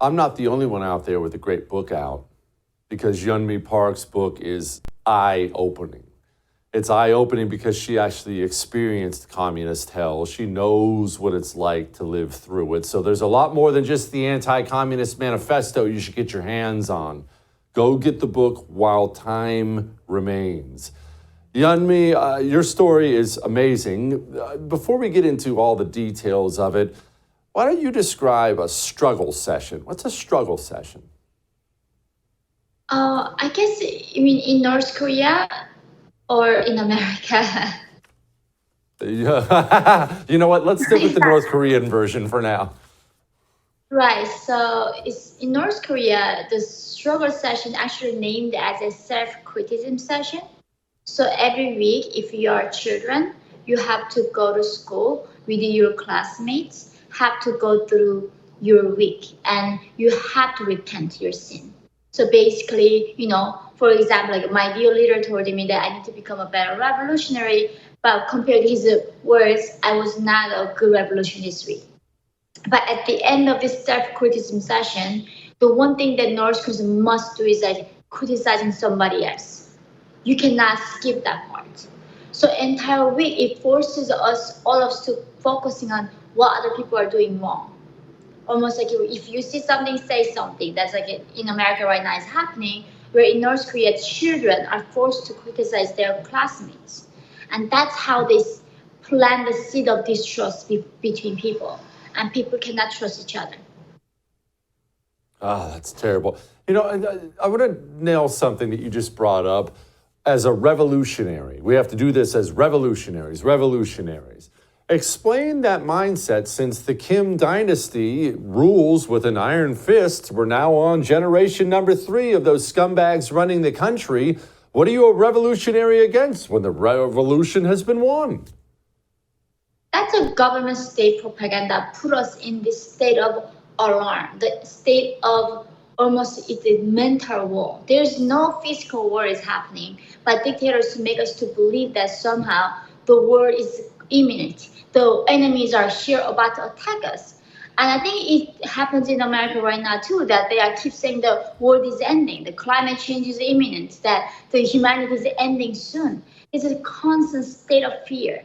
I'm not the only one out there with a great book out because Yeonmi Park's book is eye-opening. It's eye-opening because she actually experienced communist hell. She knows what it's like to live through it. So there's a lot more than just the anti-communist manifesto you should get your hands on. Go get the book while time remains. Yeonmi, your story is amazing. Before we get into all the details of it, why don't you describe a struggle session? What's a struggle session? I guess you mean in North Korea or in America? You know what? Let's stick with the North Korean version for now. Right. So it's in North Korea, the struggle session actually named as a self-criticism session. So every week, if you are children, you have to go to school with your classmates, have to go through your week, and you have to repent your sin. So basically, for example, like my dear leader told me that I need to become a better revolutionary, but compared to his words, I was not a good revolutionary this week. But at the end of this self-criticism session, the one thing that North Koreans must do is like criticizing somebody else. You cannot skip that part. So entire week, it forces us, all of us, to focusing on what other people are doing wrong. Almost like if you see something, say something. That's like in America right now is happening, where in North Korea, children are forced to criticize their classmates. And that's how they plant the seed of distrust between people. And people cannot trust each other. Ah, that's terrible. You know, I want to nail something that you just brought up. As a revolutionary, we have to do this as revolutionaries. Explain that mindset since the Kim dynasty rules with an iron fist. We're now on generation number 3 of those scumbags running the country. What are you a revolutionary against when the revolution has been won? That's a government state propaganda put us in this state of alarm, the state of almost it's a mental war. There's no physical war is happening, but dictators make us to believe that somehow the war is imminent. The enemies are here about to attack us. And I think it happens in America right now too, that they are keep saying the world is ending, the climate change is imminent, that the humanity is ending soon. It's a constant state of fear,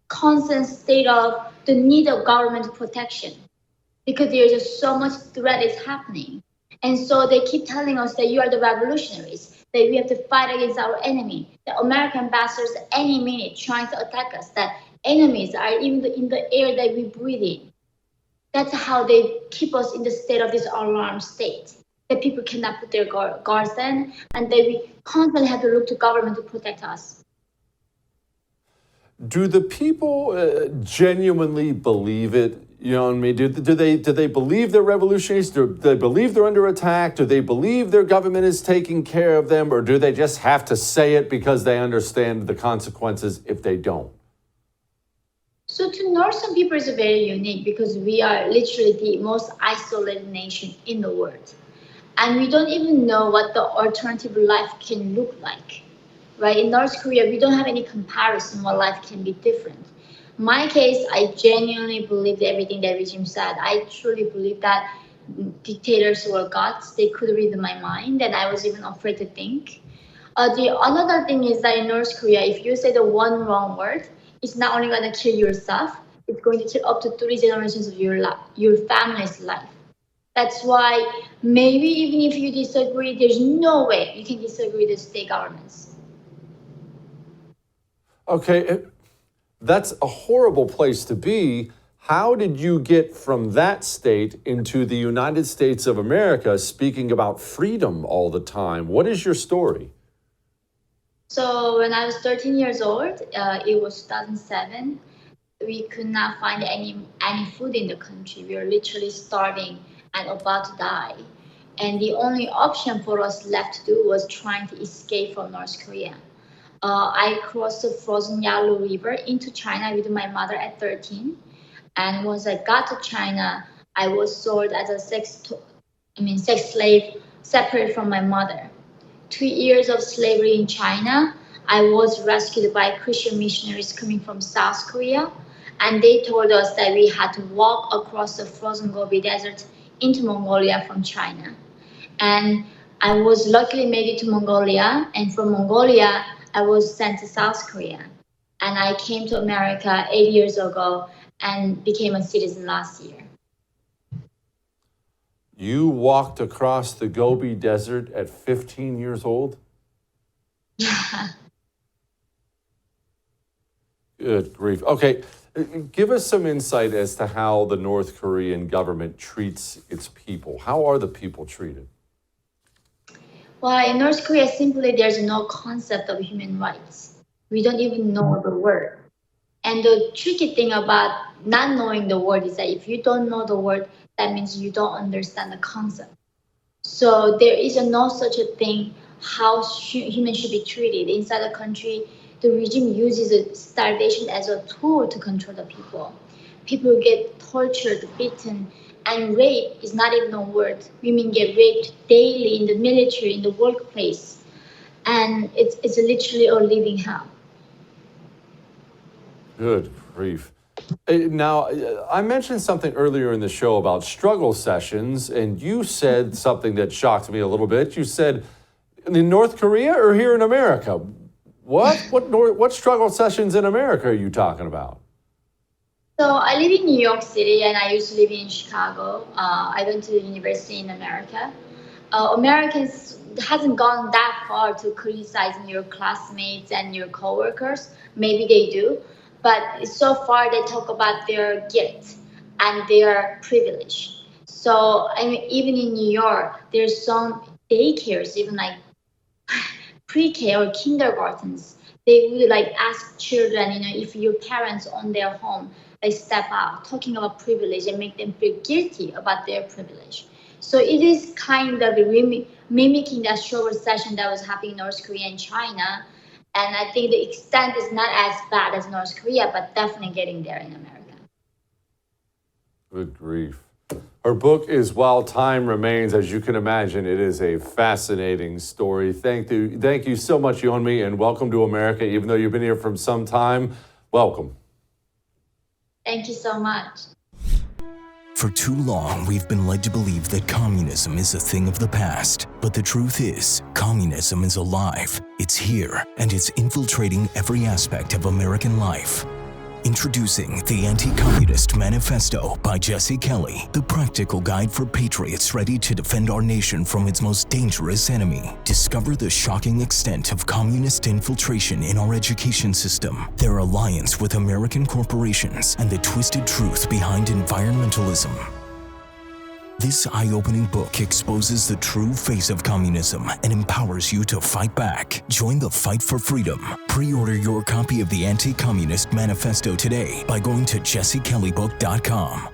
constant state of the need of government protection, because there's just so much threat is happening. And so they keep telling us that you are the revolutionaries, that we have to fight against our enemy, that American ambassadors any minute trying to attack us, that enemies are even in the air that we breathe in. That's how they keep us in the state of this alarm state, that people cannot put their guards in, and that we constantly have to look to government to protect us. Do the people genuinely believe it? You know what I mean? Do they believe they're revolutionaries? Do they believe they're under attack? Do they believe their government is taking care of them? Or do they just have to say it because they understand the consequences if they don't? So to Northern people is very unique because we are literally the most isolated nation in the world. And we don't even know what the alternative life can look like. Right? In North Korea, we don't have any comparison what life can be different. My case, I genuinely believed everything that regime said. I truly believe that dictators were gods. They could read my mind, and I was even afraid to think. The another thing is that in North Korea, if you say the one wrong word, it's not only going to kill yourself, it's going to kill up to 3 generations of your family's life. That's why maybe even if you disagree, there's no way you can disagree with the state governments. Okay, that's a horrible place to be. How did you get from that state into the United States of America speaking about freedom all the time? What is your story? So when I was 13 years old, it was 2007. We could not find any food in the country. We were literally starving and about to die. And the only option for us left to do was trying to escape from North Korea. I crossed the frozen Yalu River into China with my mother at 13. And once I got to China, I was sold as a sex slave, separated from my mother. 2 years of slavery in China, I was rescued by Christian missionaries coming from South Korea. And they told us that we had to walk across the frozen Gobi Desert into Mongolia from China. And I was luckily made it to Mongolia, and from Mongolia, I was sent to South Korea. And I came to America 8 years ago and became a citizen last year. You walked across the Gobi Desert at 15 years old? Yeah. Good grief. Okay, give us some insight as to how the North Korean government treats its people. How are the people treated? Well, in North Korea, simply there's no concept of human rights. We don't even know the word. And the tricky thing about not knowing the word is that if you don't know the word, that means you don't understand the concept. So there is no such a thing how humans should be treated inside the country. The regime uses starvation as a tool to control the people. People get tortured, beaten, and rape is not even a word. Women get raped daily in the military, in the workplace, and it's literally a living hell. Good grief. Now, I mentioned something earlier in the show about struggle sessions, and you said something that shocked me a little bit. You said, in North Korea or here in America? What struggle sessions in America are you talking about? So I live in New York City, and I used to live in Chicago. I went to university in America. Americans hasn't gone that far to criticizing your classmates and your coworkers. Maybe they do, but so far they talk about their guilt and their privilege. So I mean, even in New York, there's some daycares, even like pre-K or kindergartens. They would like ask children, if your parents own their home, they step out, talking about privilege and make them feel guilty about their privilege. So it is kind of mimicking that struggle session that was happening in North Korea and China. And I think the extent is not as bad as North Korea, but definitely getting there in America. Good grief. Her book is While Time Remains. As you can imagine, it is a fascinating story. Thank you so much, Yeonmi, and welcome to America. Even though you've been here for some time, welcome. Thank you so much. For too long, we've been led to believe that communism is a thing of the past. But the truth is, communism is alive. It's here, and it's infiltrating every aspect of American life. Introducing the Anti-Communist Manifesto by Jesse Kelly, the practical guide for patriots ready to defend our nation from its most dangerous enemy. Discover the shocking extent of communist infiltration in our education system, their alliance with American corporations, and the twisted truth behind environmentalism. This eye-opening book exposes the true face of communism and empowers you to fight back. Join the fight for freedom. Pre-order your copy of the Anti-Communist Manifesto today by going to jessekelleybook.com.